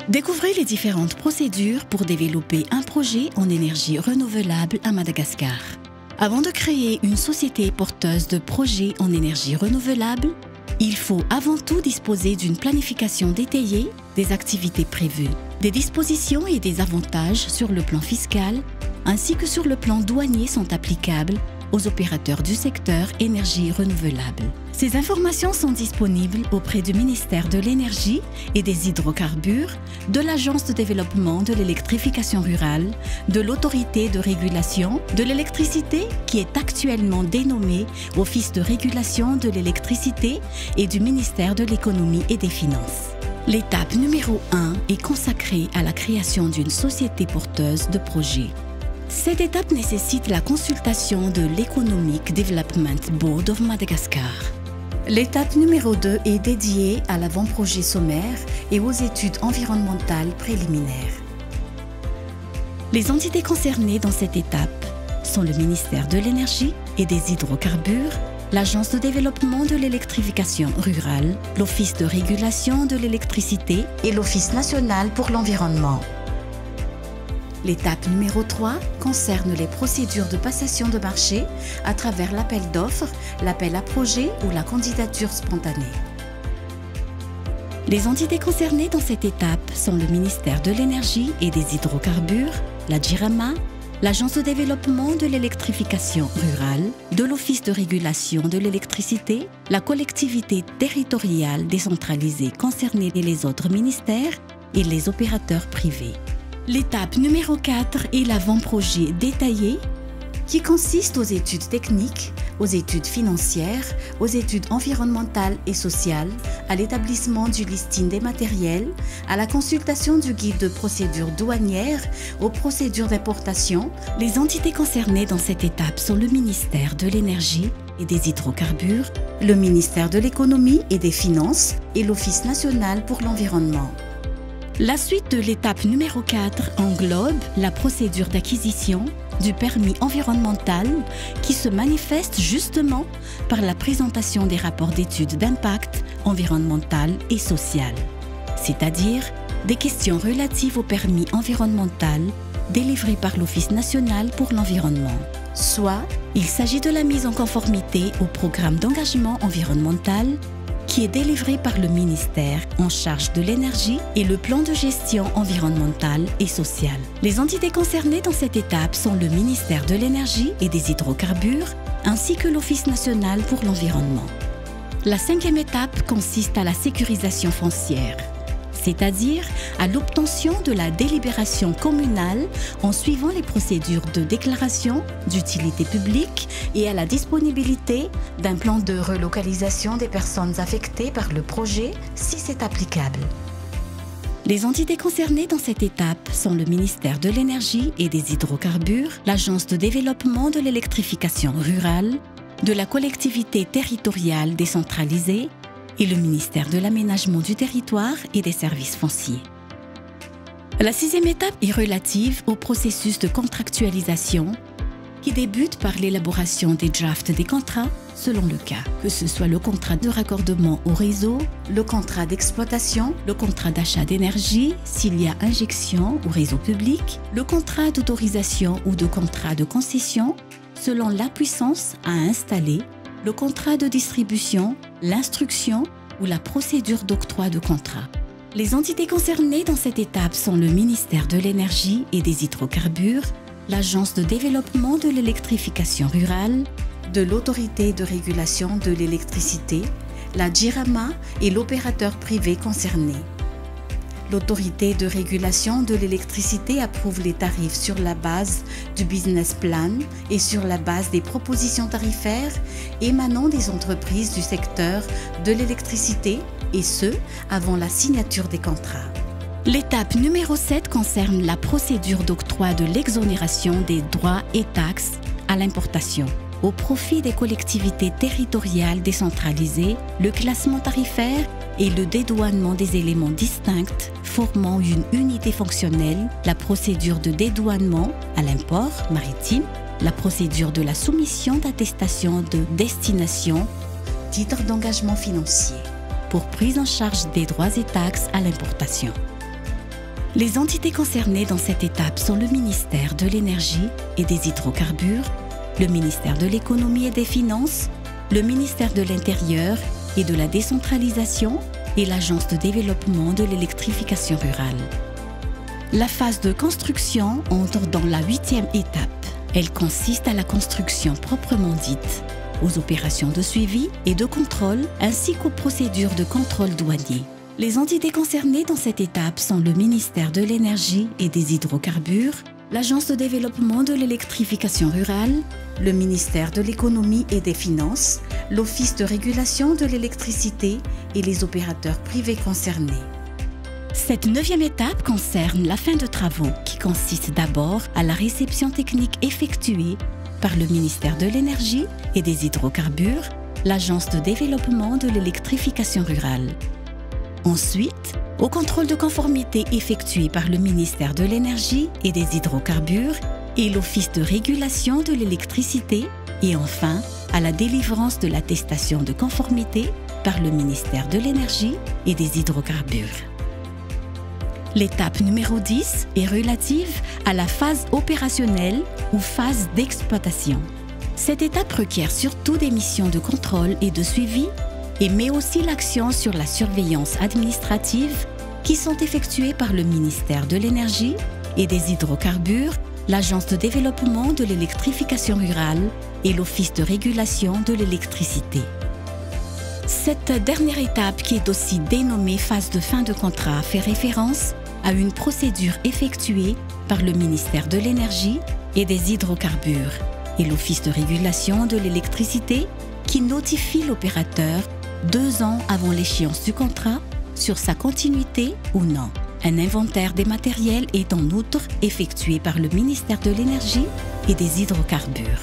Découvrez les différentes procédures pour développer un projet en énergie renouvelable à Madagascar. Avant de créer une société porteuse de projets en énergie renouvelable, il faut avant tout disposer d'une planification détaillée des activités prévues, des dispositions et des avantages sur le plan fiscal, ainsi que sur le plan douanier sont applicables aux opérateurs du secteur énergie renouvelable. Ces informations sont disponibles auprès du ministère de l'Énergie et des Hydrocarbures, de l'Agence de développement de l'électrification rurale, de l'Autorité de régulation de l'électricité qui est actuellement dénommée Office de régulation de l'électricité et du ministère de l'Économie et des Finances. L'étape numéro 1 est consacrée à la création d'une société porteuse de projets. Cette étape nécessite la consultation de l'Economic Development Board of Madagascar. L'étape numéro 2 est dédiée à l'avant-projet sommaire et aux études environnementales préliminaires. Les entités concernées dans cette étape sont le ministère de l'Énergie et des Hydrocarbures, l'Agence de développement de l'électrification rurale, l'Office de régulation de l'électricité et l'Office national pour l'environnement. L'étape numéro 3 concerne les procédures de passation de marché à travers l'appel d'offres, l'appel à projet ou la candidature spontanée. Les entités concernées dans cette étape sont le ministère de l'Énergie et des Hydrocarbures, la JIRAMA, l'Agence de développement de l'électrification rurale, de l'Office de régulation de l'électricité, la collectivité territoriale décentralisée concernée et les autres ministères et les opérateurs privés. L'étape numéro 4 est l'avant-projet détaillé qui consiste aux études techniques, aux études financières, aux études environnementales et sociales, à l'établissement du listing des matériels, à la consultation du guide de procédure douanière, aux procédures d'importation. Les entités concernées dans cette étape sont le ministère de l'Énergie et des Hydrocarbures, le ministère de l'Économie et des Finances et l'Office national pour l'environnement. La suite de l'étape numéro 4 englobe la procédure d'acquisition du permis environnemental qui se manifeste justement par la présentation des rapports d'études d'impact environnemental et social, c'est-à-dire des questions relatives au permis environnemental délivré par l'Office national pour l'environnement. Soit il s'agit de la mise en conformité au programme d'engagement environnemental qui est délivré par le ministère en charge de l'énergie et le plan de gestion environnementale et sociale. Les entités concernées dans cette étape sont le ministère de l'Énergie et des Hydrocarbures ainsi que l'Office national pour l'environnement. La 5e étape consiste à la sécurisation foncière, c'est-à-dire à l'obtention de la délibération communale en suivant les procédures de déclaration d'utilité publique et à la disponibilité d'un plan de relocalisation des personnes affectées par le projet si c'est applicable. Les entités concernées dans cette étape sont le ministère de l'Énergie et des Hydrocarbures, l'Agence de développement de l'électrification rurale, de la collectivité territoriale décentralisée, et le ministère de l'Aménagement du territoire et des services fonciers. La 6e étape est relative au processus de contractualisation qui débute par l'élaboration des drafts des contrats selon le cas, que ce soit le contrat de raccordement au réseau, le contrat d'exploitation, le contrat d'achat d'énergie s'il y a injection au réseau public, le contrat d'autorisation ou de contrat de concession selon la puissance à installer, le contrat de distribution, l'instruction ou la procédure d'octroi de contrat. Les entités concernées dans cette étape sont le ministère de l'Énergie et des Hydrocarbures, l'Agence de développement de l'électrification rurale, de l'Autorité de régulation de l'électricité, la JIRAMA et l'opérateur privé concerné. L'Autorité de régulation de l'électricité approuve les tarifs sur la base du business plan et sur la base des propositions tarifaires émanant des entreprises du secteur de l'électricité et ce, avant la signature des contrats. L'étape numéro 7 concerne la procédure d'octroi de l'exonération des droits et taxes à l'importation au profit des collectivités territoriales décentralisées, le classement tarifaire et le dédouanement des éléments distincts formant une unité fonctionnelle, la procédure de dédouanement à l'import maritime, la procédure de la soumission d'attestation de destination, titre d'engagement financier, pour prise en charge des droits et taxes à l'importation. Les entités concernées dans cette étape sont le ministère de l'Énergie et des Hydrocarbures, le ministère de l'Économie et des Finances, le ministère de l'Intérieur et de la Décentralisation et l'Agence de développement de l'électrification rurale. La phase de construction entre dans la 8e étape. Elle consiste à la construction proprement dite, aux opérations de suivi et de contrôle ainsi qu'aux procédures de contrôle douanier. Les entités concernées dans cette étape sont le ministère de l'Énergie et des Hydrocarbures, l'Agence de développement de l'électrification rurale, le ministère de l'Économie et des Finances, l'Office de régulation de l'électricité et les opérateurs privés concernés. Cette 9e étape concerne la fin de travaux qui consiste d'abord à la réception technique effectuée par le ministère de l'Énergie et des Hydrocarbures, l'Agence de développement de l'électrification rurale. Ensuite, au contrôle de conformité effectué par le ministère de l'Énergie et des Hydrocarbures et l'Office de régulation de l'électricité et enfin à la délivrance de l'attestation de conformité par le ministère de l'Énergie et des Hydrocarbures. L'étape numéro 10 est relative à la phase opérationnelle ou phase d'exploitation. Cette étape requiert surtout des missions de contrôle et de suivi et met aussi l'accent sur la surveillance administrative qui sont effectuées par le ministère de l'Énergie et des Hydrocarbures, l'Agence de développement de l'électrification rurale et l'Office de régulation de l'électricité. Cette dernière étape, qui est aussi dénommée phase de fin de contrat, fait référence à une procédure effectuée par le ministère de l'Énergie et des Hydrocarbures et l'Office de régulation de l'électricité qui notifie l'opérateur 2 ans avant l'échéance du contrat sur sa continuité ou non. Un inventaire des matériels est en outre effectué par le ministère de l'Énergie et des Hydrocarbures.